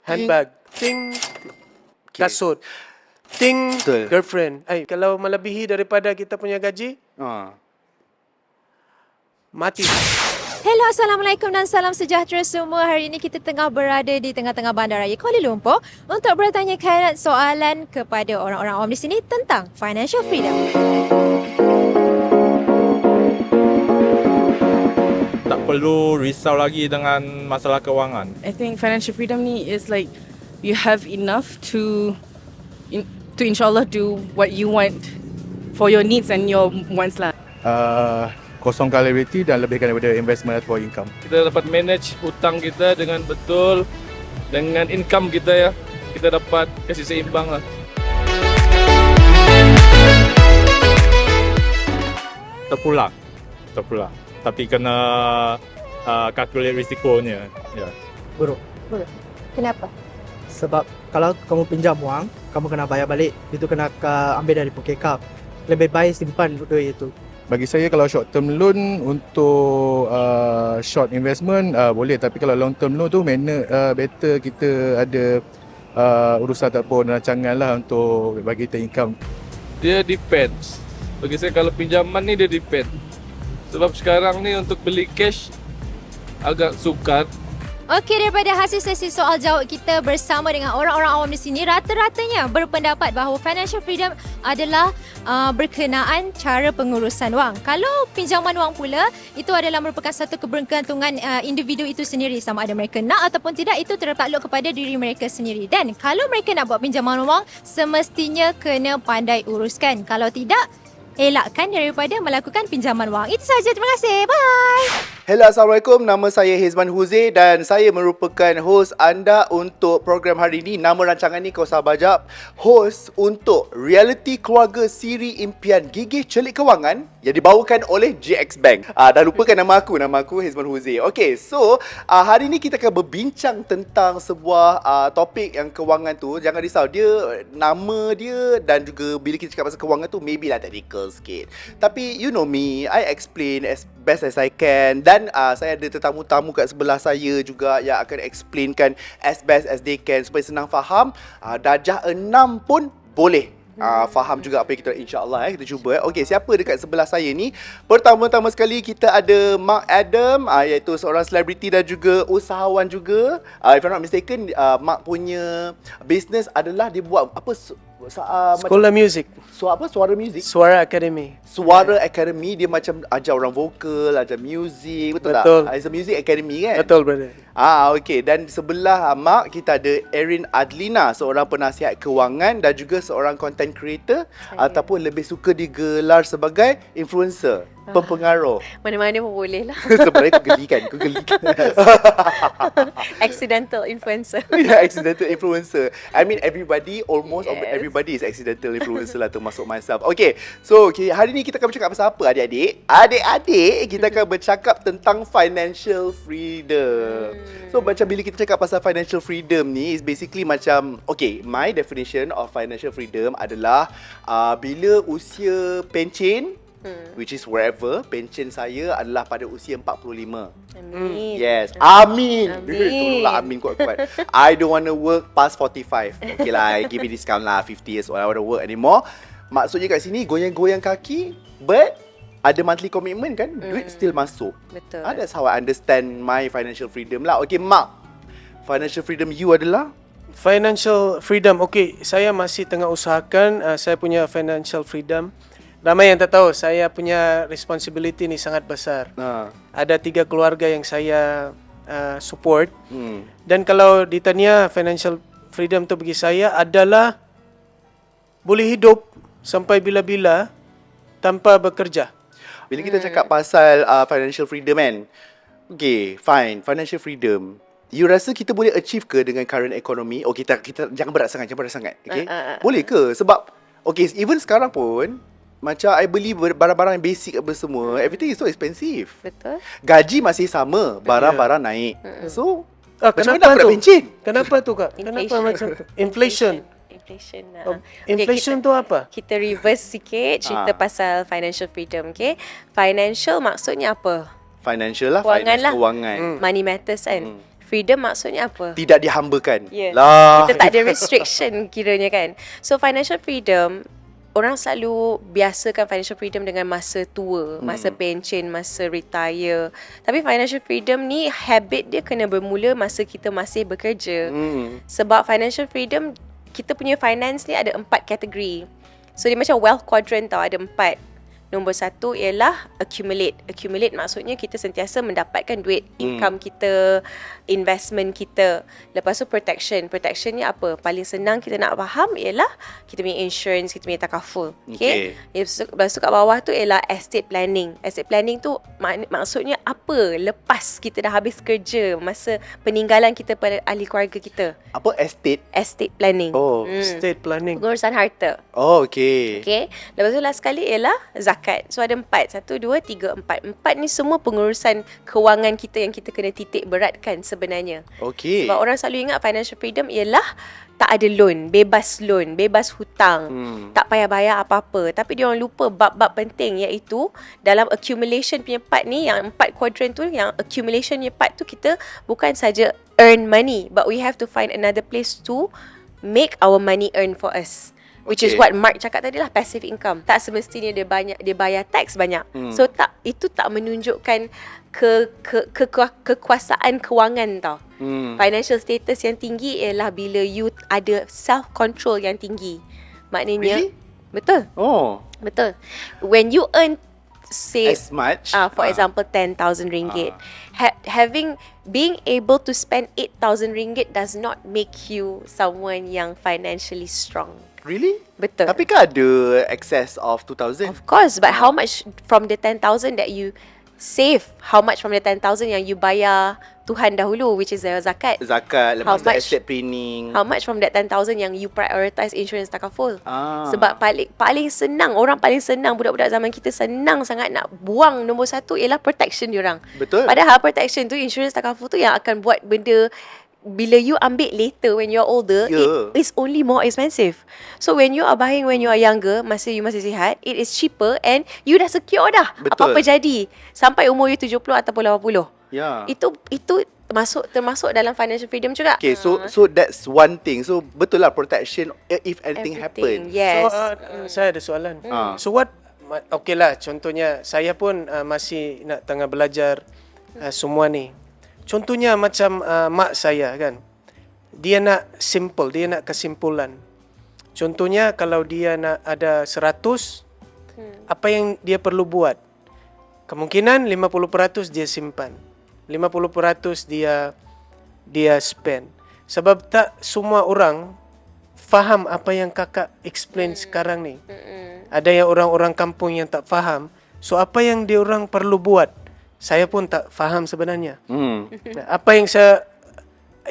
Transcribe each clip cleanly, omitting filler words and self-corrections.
handbag. Ting, kasut. Ting, Betul. girlfriend. Kalau melebihi daripada kita punya gaji, mati. Hello, Assalamualaikum dan salam sejahtera semua. Hari ini kita tengah berada di tengah-tengah Bandaraya Kuala Lumpur untuk bertanyakan soalan kepada orang-orang awam di sini tentang financial freedom. Tak perlu risau lagi dengan masalah kewangan. I think financial freedom ni is like you have enough to inshallah do what you want for your needs and your wants lah. Kosongkan liability dan lebihkan daripada investment atau income. Kita dapat manage hutang kita dengan betul, dengan income kita ya. Kita dapat kasih seimbang lah. Terpulang. Tapi kena calculate risikonya. Ya. Buruk. Kenapa? Sebab kalau kamu pinjam wang, kamu kena bayar balik. Itu kena ambil dari poket kau. Lebih baik simpan duit itu. Bagi saya kalau short term loan untuk short investment boleh, tapi kalau long term loan tu better kita ada urusan ataupun rancangan lah untuk bagi kita income. Dia depends. Bagi saya kalau pinjaman ni dia depend. Sebab sekarang ni untuk beli cash agak sukar. Okey, daripada hasil sesi soal jawab kita bersama dengan orang-orang awam di sini, rata-ratanya berpendapat bahawa financial freedom adalah berkenaan cara pengurusan wang. Kalau pinjaman wang pula, itu adalah merupakan satu kebergantungan individu itu sendiri. Sama ada mereka nak ataupun tidak, itu tertakluk kepada diri mereka sendiri. Dan kalau mereka nak buat pinjaman wang, semestinya kena pandai uruskan. Kalau tidak, elakkan daripada melakukan pinjaman wang. Itu sahaja, terima kasih. Bye. Hello, Assalamualaikum. Nama saya Hizman Huze dan saya merupakan host anda untuk program hari ini. Nama rancangan ni kau sabar jap. Host untuk reality keluarga siri impian gigih celik kewangan yang dibawakan oleh GX Bank. Dah lupakan nama aku Hizman Huze. Okay, so hari ni kita akan berbincang tentang sebuah topik yang kewangan tu. Jangan risau, nama dia dan juga bila kita cakap pasal kewangan tu maybe lah technical sikit. Tapi you know me, I explain as best as I can. Dan saya ada tetamu-tamu kat sebelah saya juga yang akan explainkan as best as they can supaya senang faham. Darjah 6 pun boleh faham juga apa yang kita insya-Allah kita cuba. Okey, siapa dekat sebelah saya ni? Pertama-tama sekali kita ada Mark Adam, iaitu seorang selebriti dan juga usahawan juga. If I'm not mistaken, Mark punya business adalah dia buat apa Sekolah muzik. Suara muzik? Suara Academy. Suara Academy, dia macam ajar orang vokal, ajar muzik, betul tak? It's a music academy kan? Betul, brother. Okey. Dan sebelah Mak kita ada Erin Adlina, seorang penasihat kewangan dan juga seorang content creator ataupun lebih suka digelar sebagai influencer, pempengaruh. Mana-mana pun boleh lah. Sebenarnya kau gelikan. Accidental influencer. Yeah, accidental influencer. I mean almost everybody is accidental influencer lah, termasuk myself. Okay, so hari ni kita akan bercakap pasal apa adik-adik? Adik-adik, kita akan bercakap tentang financial freedom. So macam bila kita cakap pasal financial freedom ni, is basically macam, okay, my definition of financial freedom adalah bila usia pencen, which is wherever, pencen saya adalah pada usia 45. Amin. Yes. Amin. Tolonglah amin kuat-kuat. I don't want to work past 45. Okay lah, give me discount lah, 50 years old, I don't want to work anymore. Maksudnya kat sini, goyang-goyang kaki, but ada monthly commitment kan, duit still masuk. Betul. That's how I understand my financial freedom lah. Okay, Mark, financial freedom you adalah? Financial freedom. Okay, saya masih tengah usahakan saya punya financial freedom. Ramai yang tak tahu, saya punya responsibility ni sangat besar. Ada 3 keluarga yang saya support. Dan kalau ditanya financial freedom tu bagi saya adalah boleh hidup sampai bila-bila tanpa bekerja. Bila kita cakap pasal financial freedom kan, okay, fine, financial freedom. You rasa kita boleh achieve ke dengan current economy? Oh, kita jangan berat sangat. Okay? Boleh ke? Sebab, okay, even sekarang pun, macam I beli barang-barang yang basic apa semua, everything is so expensive. Betul. Gaji masih sama, barang-barang naik. So, macam mana kenapa nak pencen? Kenapa tu Kak? Kenapa macam tu? Inflation. Inflation tu apa? Kita reverse sikit cerita pasal financial freedom, okay? Financial maksudnya apa? Financial lah, Kewangan finance, lah. kewangan. Money matters kan. Freedom maksudnya apa? Tidak dihambakan. Yeah. Lah. Kita tak ada restriction kiranya kan. So financial freedom, orang selalu biasakan financial freedom dengan masa tua, masa pension, masa retire. Tapi financial freedom ni habit dia kena bermula masa kita masih bekerja. Sebab financial freedom, kita punya finance ni ada 4 kategori. So dia macam wealth quadrant tau, ada 4. Nombor 1 ialah accumulate. Accumulate maksudnya kita sentiasa mendapatkan duit, income kita, investment kita. Lepas tu protection. Protection ni apa? Paling senang kita nak faham ialah kita punya insurance, kita punya takaful. Okay? Lepas tu kat bawah tu ialah estate planning. Estate planning tu maksudnya apa? Lepas kita dah habis kerja, masa peninggalan kita pada ahli keluarga kita. Apa estate? Estate planning. Oh. State planning. Pengurusan harta. Oh, okay. Okay. Lepas tu last sekali ialah zakat. So ada 4. 1, 2, 3, 4. 4 ni semua pengurusan kewangan kita yang kita kena titik beratkan sebenarnya. Okay. Sebab orang selalu ingat financial freedom ialah tak ada loan, bebas hutang, tak payah bayar apa-apa. Tapi dia orang lupa bab-bab penting, iaitu dalam accumulation punya part ni, yang 4 quadrant tu, yang accumulation punya part tu, kita bukan saja earn money, but we have to find another place to make our money earn for us. Which is what Mark cakap tadi lah, passive income. Tak semestinya dia bayar tax banyak. So itu tak menunjukkan kekuasaan kewangan tau. Financial status yang tinggi ialah bila you ada self control yang tinggi. Maknanya betul. Oh. Betul. When you earn, say As much. for example 10,000 ringgit, being able to spend 8,000 ringgit does not make you someone yang financially strong. Really? Betul. Tapi kan ada excess of 2,000. Of course, but how much from the 10,000 that you save, how much from the 10,000 yang you bayar Tuhan dahulu, which is zakat? Zakat, How lepas tu much? estate planning. How much from that 10,000 yang you prioritize insurance takaful? Sebab paling senang, orang paling senang, budak-budak zaman kita senang sangat nak buang nombor 1 ialah protection diorang. Betul. Padahal protection tu, insurance takaful tu yang akan buat benda bila you ambil later when you are older, it is only more expensive. So when you are buying when you are younger, masa you masih sihat, it is cheaper and you dah secure dah. Betul. Apa-apa jadi sampai umur you 70 ataupun 80. Ya. Itu termasuk dalam financial freedom juga. Okay, so that's one thing. So betul lah, protection if anything happen. Yes. So, saya ada soalan. So what, okay lah, contohnya saya pun masih nak tengah belajar semua ni. Contohnya macam mak saya kan, dia nak simple, dia nak kesimpulan. Contohnya kalau dia nak ada 100, apa yang dia perlu buat? Kemungkinan 50% dia simpan, 50% dia spend. Sebab tak semua orang faham apa yang kakak explain sekarang ni. Ada yang orang-orang kampung yang tak faham. So apa yang dia orang perlu buat? Saya pun tak faham sebenarnya. Apa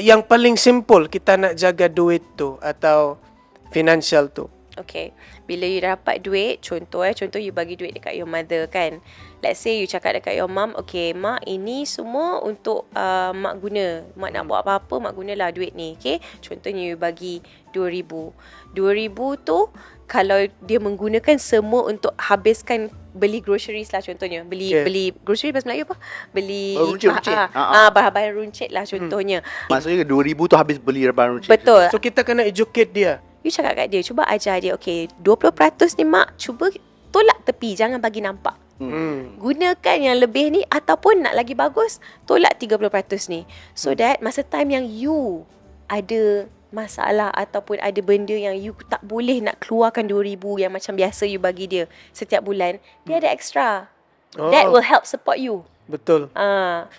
yang paling simple kita nak jaga duit tu atau financial tu? Okay. Bila you dapat duit, contoh you bagi duit dekat your mother kan. Let's say you cakap dekat your mom, okay mak, ini semua untuk mak guna. Mak nak buat apa-apa, mak gunalah duit ni. Okay. Contohnya you bagi 2,000. 2,000 tu kalau dia menggunakan semua untuk habiskan beli groceries lah contohnya. Beli grocery bahasa Melayu apa? Beli runcit. bahan-bahan runcit lah contohnya. Maksudnya 2,000 tu habis beli barang runcit. Betul. So kita kena educate dia. You cakap kat dia, cuba ajar dia, okay 20% ni mak, cuba tolak tepi, jangan bagi nampak. Gunakan yang lebih ni, ataupun nak lagi bagus, tolak 30% ni. So that masa time yang you ada masalah ataupun ada benda yang you tak boleh nak keluarkan 2,000 yang macam biasa you bagi dia setiap bulan, dia ada extra. That will help support you. Betul.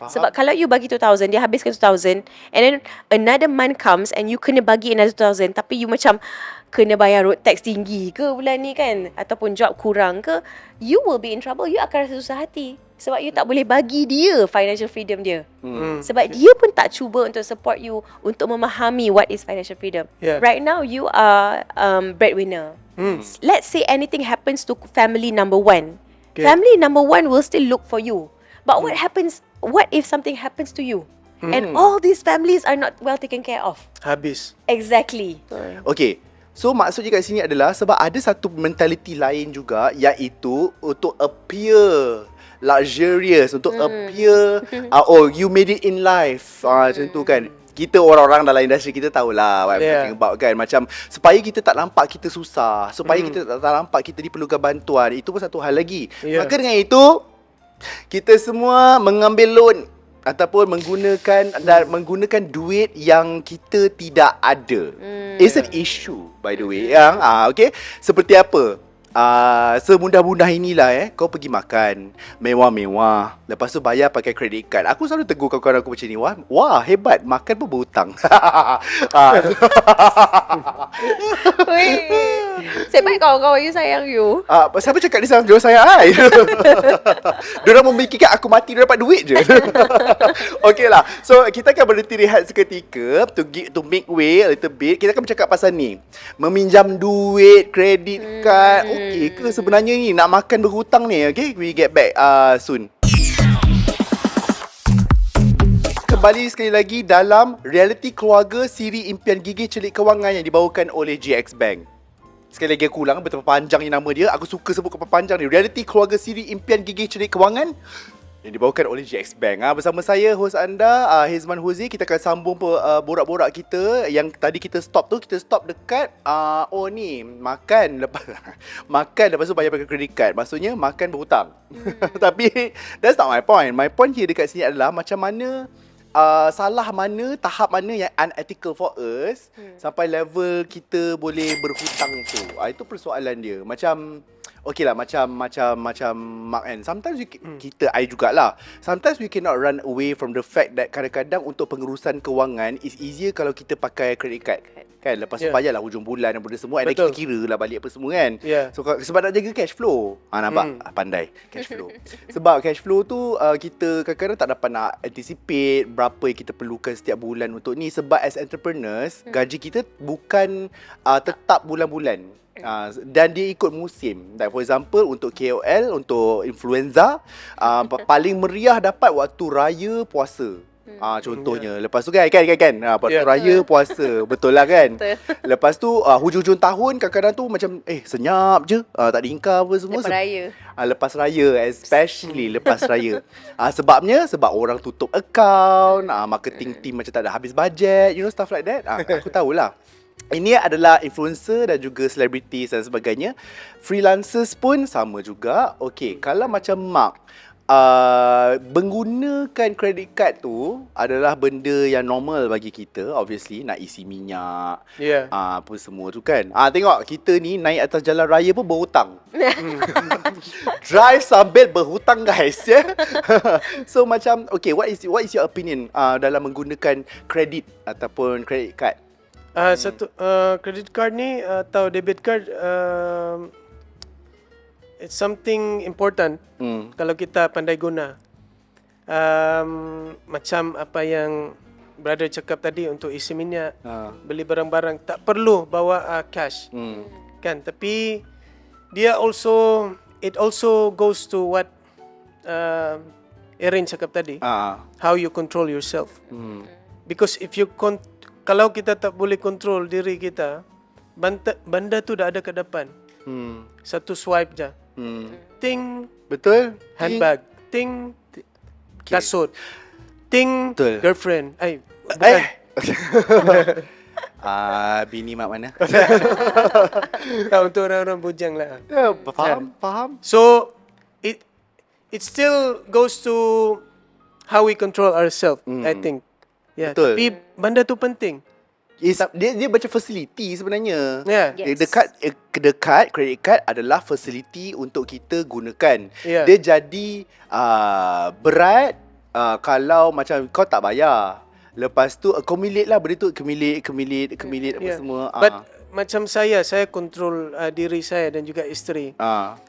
Sebab kalau you bagi 2,000, dia habiskan 2,000, and then another month comes and you kena bagi another 2,000, tapi you macam kena bayar road tax tinggi ke bulan ni kan, ataupun job kurang ke, you will be in trouble. You akan rasa susah hati sebab you tak boleh bagi dia financial freedom dia. Sebab dia pun tak cuba untuk support you untuk memahami what is financial freedom. Right now you are breadwinner. Let's say anything happens to family number 1. Family number 1 will still look for you. But what if something happens to you? And all these families are not well taken care of? Habis. Exactly. Okay. So maksudnya kat sini adalah sebab ada satu mentality lain juga, iaitu untuk appear luxurious, untuk appear oh you made it in life, macam tu kan. Kita orang-orang dalam industri kita tahulah what I'm talking about kan. Macam supaya kita tak nampak kita susah, supaya kita tak nampak kita diperlukan bantuan. Itu pun satu hal lagi. Maka dengan itu, kita semua mengambil loan ataupun menggunakan duit yang kita tidak ada. It's an issue by the way. Okay. Seperti apa? Semudah-mudah inilah kau pergi makan mewah-mewah, lepas tu bayar pakai credit card. Aku selalu tegur kawan-kawan aku macam ni, wah hebat, makan pun berhutang. Saya baik kawan-kawan you sayang you. Siapa cakap dia sayang I? Diorang memikirkan aku mati, dia dapat duit je. Okay lah. So kita akan berhenti rehat seketika to make way a little bit. Kita akan bercakap pasal ni, meminjam duit, credit card. Okay ke sebenarnya ni nak makan berhutang ni? Okay, we get back soon. Kembali sekali lagi dalam realiti keluarga siri impian gigih celik kewangan yang dibawakan oleh GX Bank. Sekali lagi aku ulang betapa panjang ni nama dia. Aku suka sebut panjang ni. Realiti keluarga siri impian gigih celik kewangan yang dibawakan oleh GX Bank. Bersama saya, host anda, Hizman Huzi. Kita akan sambung borak-borak kita. Yang tadi kita stop dekat ni makan lepas tu bayar pakai credit card. Maksudnya makan berhutang. Tapi that's not my point. My point here dekat sini adalah macam mana salah mana, tahap mana yang unethical for us sampai level kita boleh berhutang tu. Itu persoalan dia. Macam okay lah, macam Mark and sometimes I jugalah. Sometimes we cannot run away from the fact that kadang-kadang untuk pengurusan kewangan is easier kalau kita pakai credit card. Kan lepas tu bayarlah hujung bulan dan benda semua, dan kita kira lah balik apa semua kan. So sebab nak jaga cash flow. Nampak? Pandai cash flow. Sebab cash flow tu kita kadang-kadang tak dapat nak anticipate berapa yang kita perlukan setiap bulan untuk ni. Sebab as entrepreneurs, gaji kita bukan tetap bulan-bulan. Dan dia ikut musim. Like for example, untuk KOL, untuk influenza, paling meriah dapat waktu raya puasa. Contohnya lepas tu kan waktu raya puasa. Betul lah kan. Lepas tu hujung-hujung tahun kadang-kadang tu macam senyap je, tak ada income apa semua. Lepas raya, especially lepas raya. Sebab orang tutup account, marketing team macam tak ada habis budget, stuff like that. Aku tahulah. Ini adalah influencer dan juga selebritis dan sebagainya. Freelancers pun sama juga. Okay, kalau macam Mark, menggunakan credit card tu adalah benda yang normal bagi kita. Obviously nak isi minyak, apa semua tu kan. Tengok kita ni naik atas jalan raya pun berhutang. Drive sambil berhutang guys. So macam okay, what is your opinion dalam menggunakan kredit ataupun credit card? Satu credit card ni atau debit card, it's something important kalau kita pandai guna. Macam apa yang brother cakap tadi, untuk isi minyak, beli barang-barang, tak perlu bawa cash. Kan, tapi dia it also goes to what Erin cakap tadi. How you control yourself. Because if you kalau kita tak boleh control diri kita, benda tu dah ada ke depan. Satu swipe je. Ting. Betul. Handbag. Ting. Kasut. Ting. Betul. Girlfriend. Bini mak mana? Untuk orang-orang bujang lah. Faham. So it still goes to how we control ourselves, I think. Betul. Tapi benda tu penting. Dia macam facility sebenarnya. Yes. Dekat credit card adalah facility untuk kita gunakan. Dia jadi berat kalau macam kau tak bayar. Lepas tu accumulate lah benda tu, accumulate apa semua. But macam saya control diri saya dan juga isteri.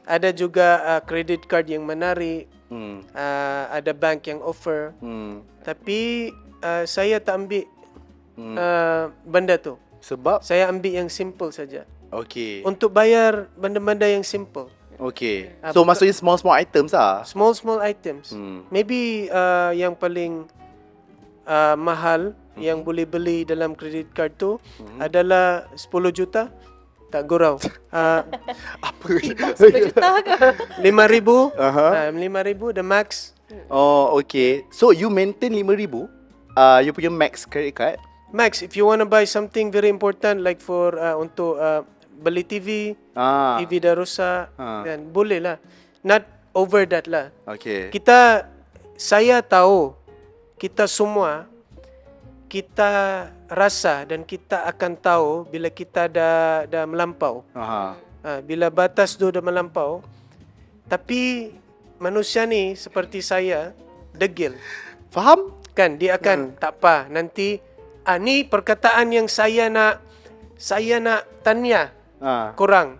Ada juga credit card yang menarik. Ada bank yang offer. Tapi saya tak ambil benda tu. Sebab saya ambil yang simple saja. Okay. Untuk bayar benda-benda yang simple. Okay. So maksudnya small items lah. Small items. Maybe yang paling mahal yang boleh beli dalam credit card tu adalah 10 juta. Tak gurau. Apa? 10 juta ke? 5,000. 5,000 the max. Oh, okay. So you maintain 5,000? You punya max credit card? Max, if you want to buy something very important like for untuk beli TV, TV dah rosak, kan boleh lah. Not over that lah. Okay. Saya tahu, kita semua, kita rasa dan kita akan tahu bila kita dah melampau. Bila batas tu dah melampau. Tapi manusia ni seperti saya, degil. Faham? Kan dia akan tak apa nanti ni perkataan yang saya nak tanya korang.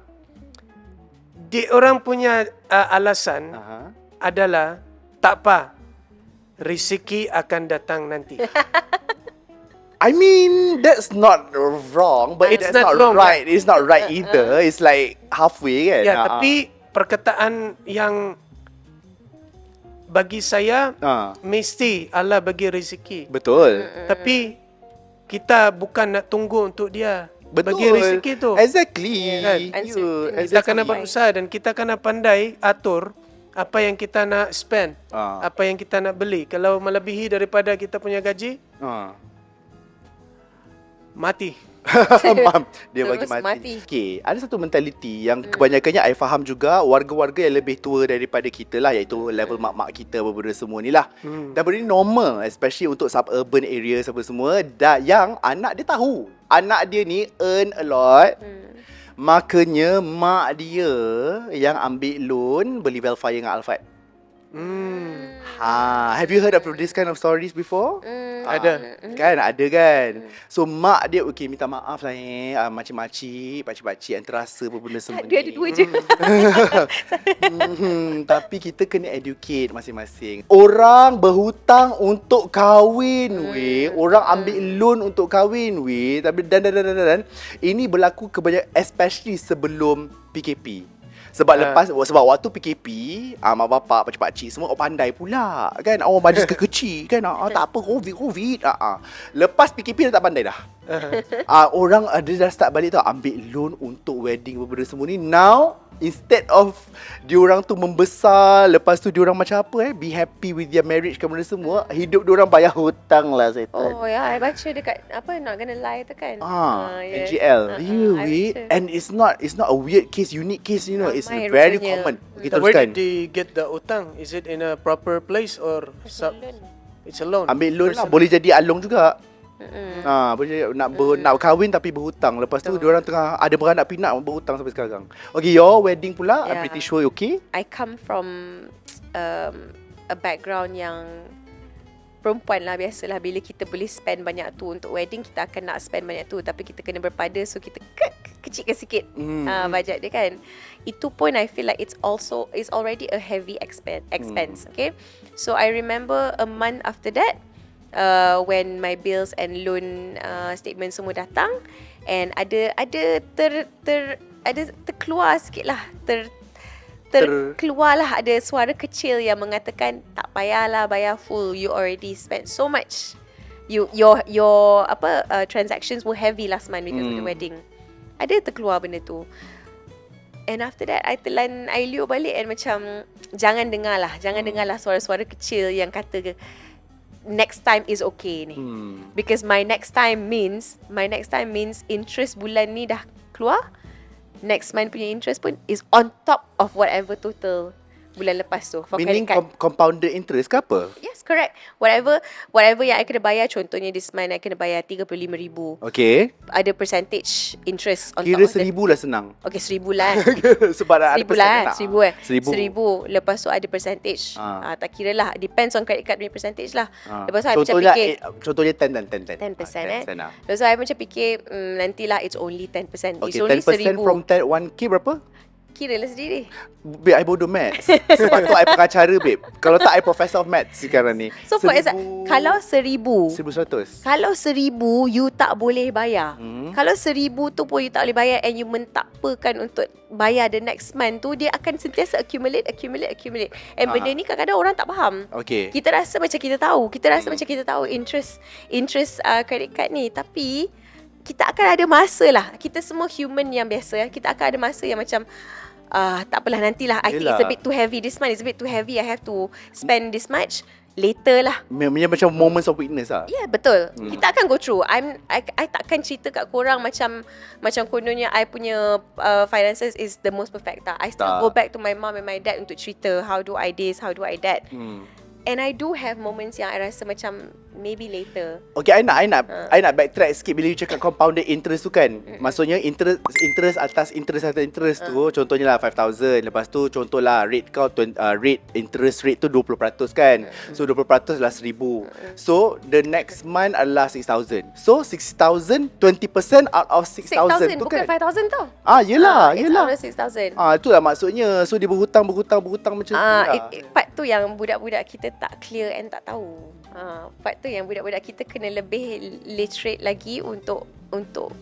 Orang punya alasan adalah tak apa, rezeki akan datang nanti. I mean, that's not wrong, but It's that's not not wrong, right. It's not right either. It's like halfway kan. Ya, tapi perkataan yang bagi saya mesti Allah bagi rezeki. Betul. Tapi kita bukan nak tunggu untuk dia Betul. bagi rezeki tu. Exactly. Kan? Kita kena Exactly. berusaha dan kita kena pandai atur apa yang kita nak spend, apa yang kita nak beli. Kalau melebihi daripada kita punya gaji, mati. Faham? Dia bagi Terus mati. Okay, ada satu mentaliti yang kebanyakannya I faham juga warga-warga yang lebih tua daripada kita lah, iaitu level mak-mak kita berbenda semua ni lah. Dan benda ni normal, especially untuk suburban areas apa semua, yang anak dia tahu anak dia ni earn a lot. Makanya mak dia yang ambil loan beli Velfire dengan Alphard. Have you heard of this kind of stories before? Ada. Kan ada kan. So mak dia okay, minta maaf lah makcik-makcik, pakcik-pakcik yang terasa benda semua Dia ada 2 je. Tapi kita kena educate masing-masing. Orang berhutang untuk kahwin weh. Orang ambil loan untuk kahwin weh. Tapi dan ini berlaku kebanyakan, especially sebelum PKP. Sebab sebab waktu PKP, mak bapak, pakcik-pakcik semua pandai pula kan. Majlis kecil kan. Tak apa, COVID. Lepas PKP dah tak pandai dah. Orang ada dah start balik tau, ambil loan untuk wedding berbenda semua ni. Now instead of diorang tu membesar, lepas tu diorang macam apa be happy with their marriage ke benda semua, hidup diorang bayar hutang lah setan. Oh ya, I baca dekat Not Gonna Lie tu kan. NGL. And it's not a weird case, unique case, you know. It's very common. Okay, Where teruskan. did they get the utang? Is it in a proper place or it's a loan? Ambil loan lah, boleh jadi along juga. Boleh nak kahwin tapi berhutang. Lepas tu diorang tengah ada beranak pinak berhutang sampai sekarang. Okay, your wedding pula, I'm pretty sure okay. I come from a background yang perempuan lah, biasalah bila kita boleh spend banyak tu untuk wedding, kita akan nak spend banyak tu, tapi kita kena berpada, so kita kecilkan sikit budget dia kan. Itu pun I feel like it's already a heavy expense. Okay, so I remember a month after that, when my bills and loan statement semua datang, and ada terkeluar sikit lah, terkeluarlah ada suara kecil yang mengatakan tak payahlah bayar full, you already spent so much, your transactions were heavy last month because of the wedding. Ada terkeluar benda tu, and after that I liur balik and macam jangan dengarlah suara-suara kecil yang kata next time is okay ni. Because my next time means interest bulan ni dah keluar, next month punya interest pun is on top of whatever total bulan lepas tu for Meaning credit card. compounded interest ke apa? Yes, correct. Whatever yang I kena bayar, contohnya this month I kena bayar 35,000. Okay. Ada percentage interest on Kira top of 1,000 lah senang. Okay, 1,000 lah. Sebab ada 1,000 lah. 1,000. 1,000. Lepas tu ada percentage. Tak kira lah. Depends on credit card punya percentage lah. Lepas tu I macam fikir Contohnya 10%. 10%. Lepas tu I macam fikir nantilah it's only 10%. Okay, It's only 10% 1,000. from 1K berapa? Kira lah sendiri. Babe, I bodoh maths. Sebab tu I pengacara, babe. Kalau tak, I professor of maths sekarang ni. So for example, kalau 1,000, 1,100. kalau 1,000 you tak boleh bayar. Kalau 1,000 tu pun you tak boleh bayar and you mentakpakan untuk bayar the next month tu, dia akan sentiasa accumulate. And benda ni kadang-kadang orang tak faham. Okay. Kita rasa macam kita tahu. Interest credit card ni, tapi kita akan ada masa lah. Kita semua human yang biasa. Kita akan ada masa yang macam tak apalah, nantilah. I think it's a bit too heavy. This month is a bit too heavy. I have to spend this much. Later lah. Macam moments of weakness lah. Ya, yeah, betul. Kita akan go through. I takkan cerita kat korang macam kononnya I punya finances is the most perfect. Tak. I still go back to my mom and my dad untuk cerita how do I this, how do I that. And I do have moments yang I rasa macam maybe later. Okay, I nak backtrack sikit bila you cakap compounded interest tu kan. Maksudnya interest atas interest tu, contohnya lah 5,000. Lepas tu contohlah rate kau interest rate tu 20% kan. So 20% adalah 1,000. So the next month adalah 6,000. So 6,000, 20% out of 6,000 tu bukan kan. 5,000 tau. Yelah. It's out of 6,000. Itulah maksudnya. So dia berhutang macam tu lah. Part tu yang budak-budak kita tak clear and tak tahu. Part tu yang budak-budak kita kena lebih literate lagi untuk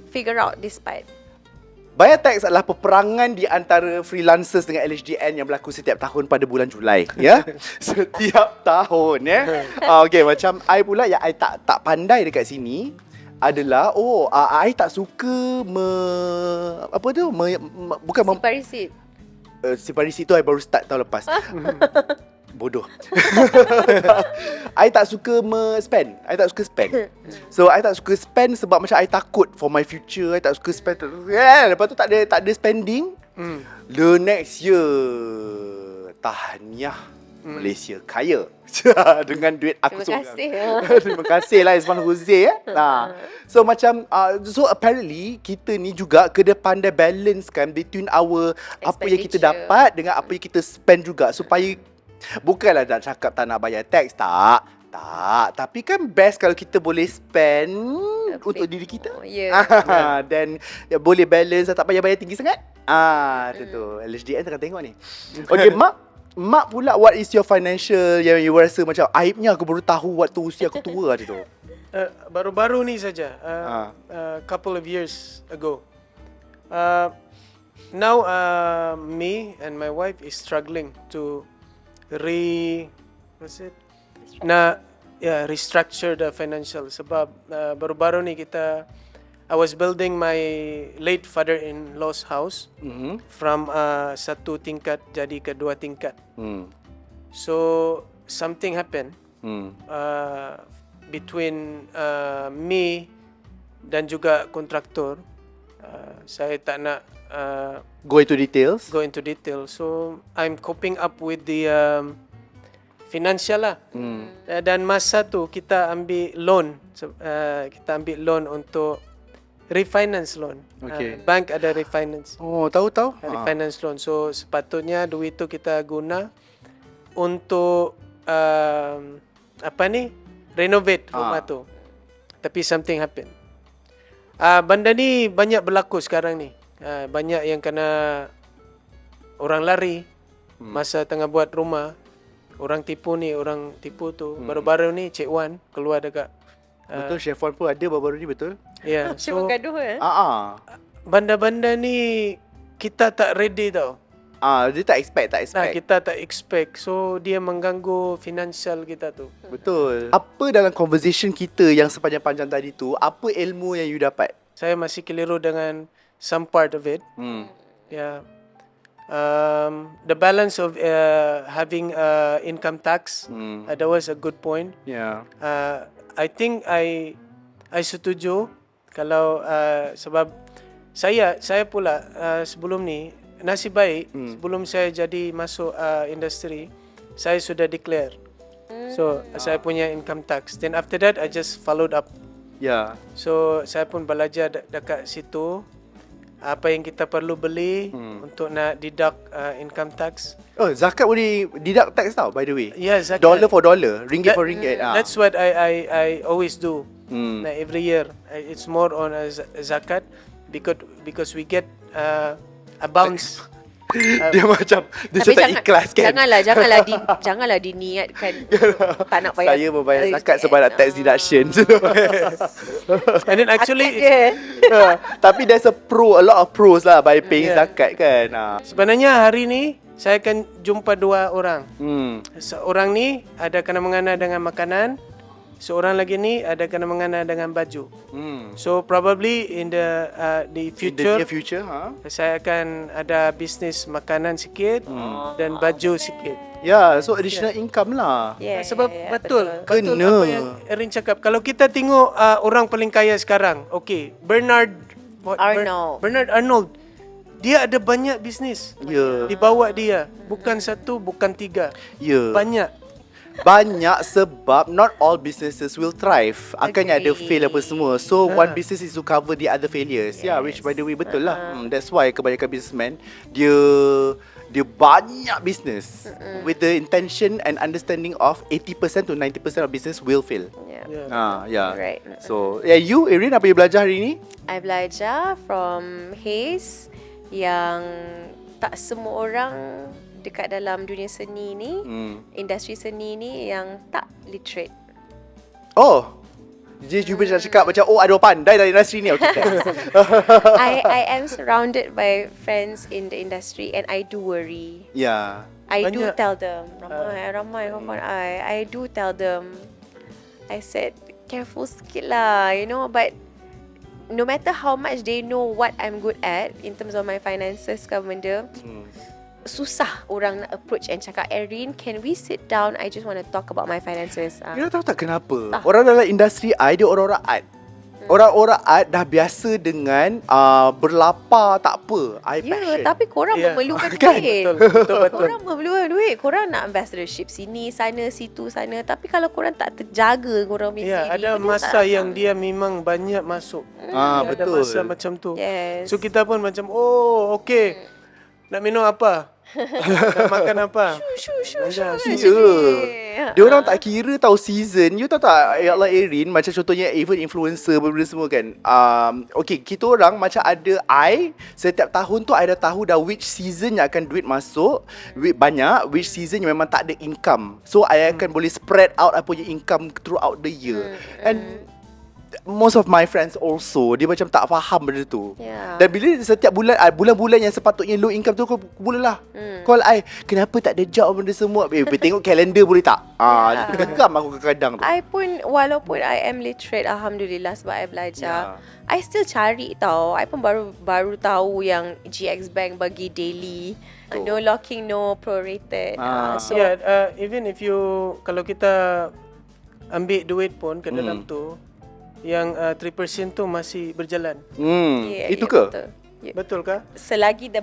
figure out this part. Bayar tax adalah peperangan di antara freelancers dengan LHDN yang berlaku setiap tahun pada bulan Julai, ya. Setiap tahun, ya. Okay, macam I pula yang I tak pandai dekat sini adalah I tak suka Simpan receipt. simpan receipt tu I baru start tahun lepas. Bodoh. I tak suka spend. I tak suka spend. So I tak suka spend sebab macam I takut for my future. I tak suka spend. Lepas tu tak ada spending. The next year tahniah Malaysia kaya dengan duit aku Terima kasih. Terima kasih lah Isman Jose ya. So macam so apparently kita ni juga kena pandai balance kan between our apa yang kita dapat dengan apa yang kita spend juga supaya bukanlah nak cakap tak nak bayar tax, tak. Tapi kan best kalau kita boleh spend untuk diri kita. Dan boleh balance, tak payah bayar tinggi sangat. Tu LHDN tengah tengok ni. Okay, Mak pula, what is your financial yang you rasa macam aibnya aku baru tahu waktu usia aku tua hari tu? Baru-baru ni saja, couple of years ago. Now me and my wife is struggling to restructure the financial sebab baru-baru ni I was building my late father-in-law's house from satu tingkat jadi ke dua tingkat. So something happened between me dan juga kontraktor. Saya tak nak go into details. So I'm coping up with the financial lah. Dan masa tu kita ambil loan untuk refinance loan. Bank ada refinance. Tahu. Refinance loan. So sepatutnya duit tu kita guna untuk renovate rumah tu. Tapi something happen. Benda ni banyak berlaku sekarang ni. Banyak yang kena orang lari masa tengah buat rumah. Orang tipu ni, orang tipu tu. Baru-baru ni Cik Wan keluar dekat betul, Chef Wan pun ada baru-baru ni, betul. Ya, yeah, Cuma gaduh benda-benda ni kita tak ready tau. Dia tak expect. Kita tak expect. So dia mengganggu financial kita tu. Betul. Apa dalam conversation kita yang sepanjang-panjang tadi tu, apa ilmu yang you dapat? Saya masih keliru dengan some part of it. Yeah. The balance of having income tax, that was a good point. Yeah. I think I setuju kalau sebab saya pula sebelum ni nasib baik sebelum saya jadi masuk industri saya sudah declare. So saya punya income tax. Then after that I just followed up. Yeah. So saya pun belajar dekat situ apa yang kita perlu beli untuk nak deduct income tax. Zakat boleh deduct tax tau, by the way. Yeah, zakat. Dollar for dollar, ringgit for ringgit. That's what I always do. Every year it's more on zakat because we get a bounce. Dia macam dia tak ikhlas kan. Janganlah diniatkan tak nak bayar. Saya membayar zakat sebab nak tax deduction. And then actually tapi there's a lot of pros lah by paying zakat kan. Sebenarnya hari ni saya akan jumpa dua orang. Seorang ni ada kena mengena dengan makanan, seorang lagi ni ada kena mengena dengan baju. So probably in the future, In the near future, saya akan ada bisnes makanan sikit dan baju sikit. Ya, so additional income lah. Sebab betul Kena. apa yang Erin cakap. Kalau kita tengok orang paling kaya sekarang, okay, Bernard Arnold, dia ada banyak bisnes. Ya. Dibawa dia, bukan satu, bukan tiga, Ya. banyak. Banyak sebab not all businesses will thrive. Akannya ada Agree. fail apa semua. So one business is to cover the other failures. Yeah, which by the way betul lah. That's why kebanyakan businessman dia banyak business with the intention and understanding of 80% to 90% of business will fail. Yeah. Right. So, you Erin apa you belajar hari ni? I belajar from Hayes yang tak semua orang dekat dalam dunia seni ni, industri seni ni yang tak literate. Oh. You boleh cakap macam ada orang pandai dalam industri ni. Okay. I am surrounded by friends in the industry and I do worry. Yeah. I do Banyak. tell them, ramai kawan I do tell them. I said, careful sikit lah, but no matter how much they know what I'm good at in terms of my finances ke benda, susah orang nak approach and cakap, Erin, can we sit down? I just want to talk about my finances. You tahu tak kenapa? Orang dalam industri I, dia orang-orang art. Orang-orang art dah biasa dengan berlapar tak apa. I passion. Tapi korang Yeah. memerlukan Kan? duit. Betul. Korang memerlukan duit. Korang nak ambassadorship sini, sana, situ, sana. Tapi kalau korang tak terjaga korang punya Ya, CV, ada benda masa tak yang dia memang banyak masuk. Ada betul. masa macam tu. Yes. So kita pun macam, okay, nak minum apa? Nak makan apa? Ya. Dia orang tak kira tahu season. You tahu tak, ya Allah Erin, macam contohnya even influencer benda semua kan. Okay, kita orang macam ada setiap tahun tu I dah tahu dah which season yang akan duit masuk, banyak, which season yang memang tak ada income. So I akan boleh spread out apa punya income throughout the year. And most of my friends also, dia macam tak faham benda tu. Yeah. Dan bila setiap bulan, bulan-bulan yang sepatutnya low income tu, kau mulalah call I, kenapa tak ada job benda semua. Tengok kalender boleh tak? Geram aku kadang-kadang tu. I pun, walaupun I am literate, Alhamdulillah, sebab I belajar, I still cari tau. I pun baru tahu yang GX Bank bagi daily, no locking, no prorated. So even if you, kalau kita ambil duit pun ke dalam tu, yang 3% tu masih berjalan. Itu ke? Betul. Betul kah? Selagi the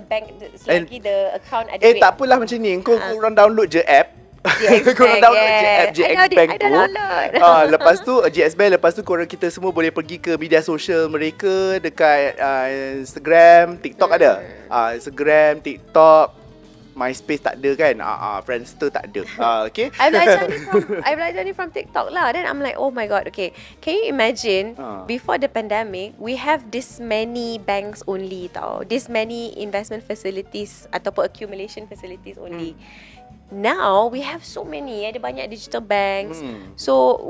account ada duit. Tak apalah macam ni. Kau orang download je app. GX Korang Bank, download je app GX I Bank dah tu. download. Lepas tu GX Bank, lepas tu korang kita semua boleh pergi ke media sosial mereka dekat Instagram, TikTok ada. Instagram, TikTok, MySpace tak ada kan? Friendster tak ada. Okay. I belajar ni from TikTok lah. Then I'm like, oh my god, okay. Can you imagine before the pandemic, we have this many banks only tau. This many investment facilities ataupun accumulation facilities only. Now we have so many. Ada banyak digital banks. So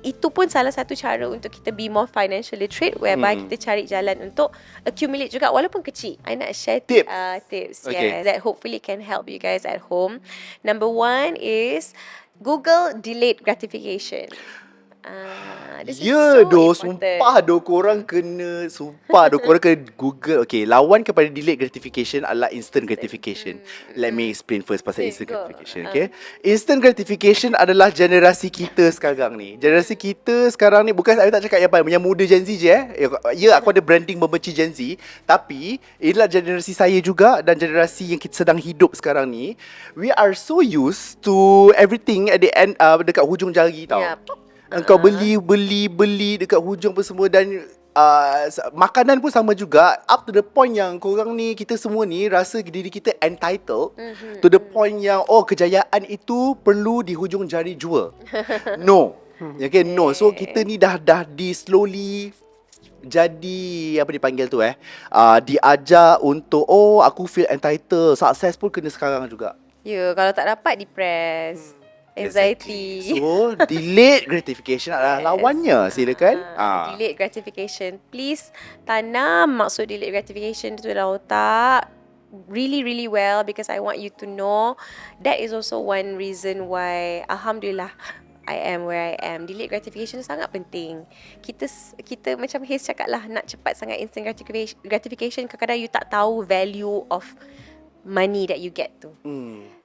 itu pun salah satu cara untuk kita be more financial literate, whereby kita cari jalan untuk accumulate juga walaupun kecil. I nak share tips Okay. that hopefully can help you guys at home. Number 1 is Google delayed gratification. This is so important. Korang kena Google. Okay, lawan kepada delayed gratification adalah instant gratification. Let me explain first pasal instant gratification. Okay, instant gratification adalah generasi kita sekarang ni. Generasi kita sekarang ni, bukan saya tak cakap yang muda Gen Z je Ya, aku ada branding membenci Gen Z, tapi inilah generasi saya juga dan generasi yang kita sedang hidup sekarang ni. We are so used to everything at the end, dekat hujung jari tau. Engkau beli dekat hujung apa semua. Dan makanan pun sama juga. Up to the point yang korang ni, kita semua ni rasa diri kita entitled to the point yang kejayaan itu perlu di hujung jari jua. No. Okay, no. So kita ni dah di slowly jadi apa dipanggil tu diajar untuk aku feel entitled. Sukses pun kena sekarang juga. Kalau tak dapat depress. Anxiety. Exactly. So, delayed gratification adalah lawannya. Silakan. Delayed gratification. Please tanam maksud delayed gratification tu dalam otak really, really well, because I want you to know that is also one reason why, Alhamdulillah, I am where I am. Delayed gratification sangat penting. Kita macam Haze cakap lah, nak cepat sangat instant gratification. Kadang-kadang you tak tahu value of money that you get tu.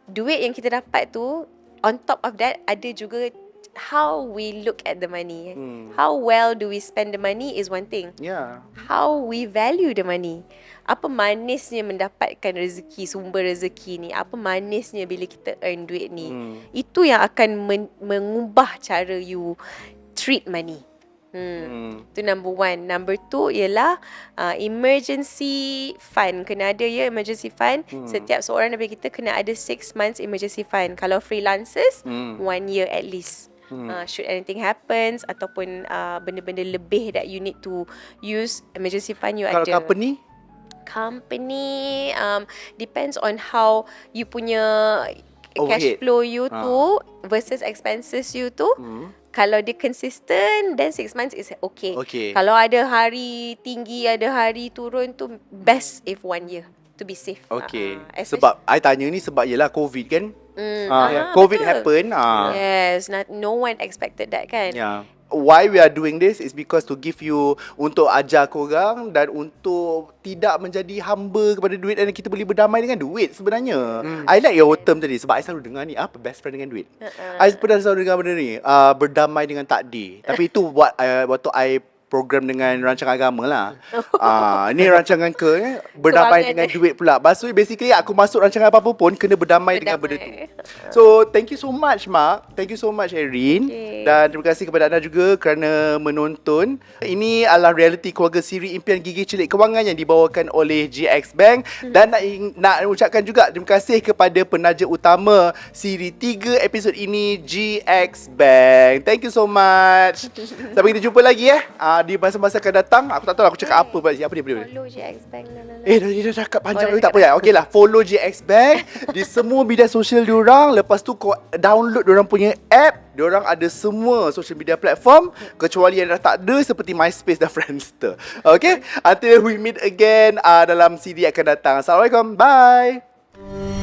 Duit yang kita dapat tu, on top of that, ada juga how we look at the money. How well do we spend the money is one thing. Yeah. How we value the money. Apa manisnya mendapatkan rezeki, sumber rezeki ni. Apa manisnya bila kita earn duit ni. Itu yang akan mengubah cara you treat money. Itu number one. Number two ialah emergency fund. Kena ada emergency fund. Setiap seorang daripada kita kena ada 6 months emergency fund. Kalau freelancers, 1 year at least. Should anything happens ataupun benda-benda lebih that you need to use, emergency fund you Kalau ada. Company depends on how you punya cash Overhead. flow you tu versus expenses you tu. Kalau dia consistent, then 6 months is okay. Kalau ada hari tinggi, ada hari turun tu, best if 1 year to be safe. Sebab I tanya ni sebab yelah COVID kan. COVID betul. happen. Yes, no one expected that kan. Yeah. Why we are doing this is because to give you, untuk ajar korang dan untuk tidak menjadi hamba kepada duit dan kita boleh berdamai dengan duit sebenarnya. I like your term tadi sebab I selalu dengar ni, apa best friend dengan duit. I pernah selalu dengar benda ni, berdamai dengan takdir. Tapi itu waktu I program dengan rancangan agama lah. Ni rancangan berdamai dengan duit pula. Maksudnya basically aku masuk rancangan apa-apa pun kena berdamai dengan benda tu. So thank you so much Mak. Thank you so much Erin. Dan terima kasih kepada anda juga kerana menonton. Ini adalah reality keluarga siri Impian Gigi Celik Kewangan yang dibawakan oleh GX Bank. Dan nak ucapkan juga terima kasih kepada penaja utama siri 3 episod ini, GX Bank. Thank you so much. Sampai kita jumpa lagi di masa-masa akan datang. Aku tak tahu aku cakap apa pula. Apa dia? Follow GX Bank. Dia cakap panjang tak apa ya. Okeylah, follow GX Bank di semua media sosial diorang. Lepas tu kau download diorang punya app. Diorang ada semua social media platform kecuali yang dah tak ada seperti MySpace dan Friendster. Okay? Until we meet again dalam CD akan datang. Assalamualaikum. Bye.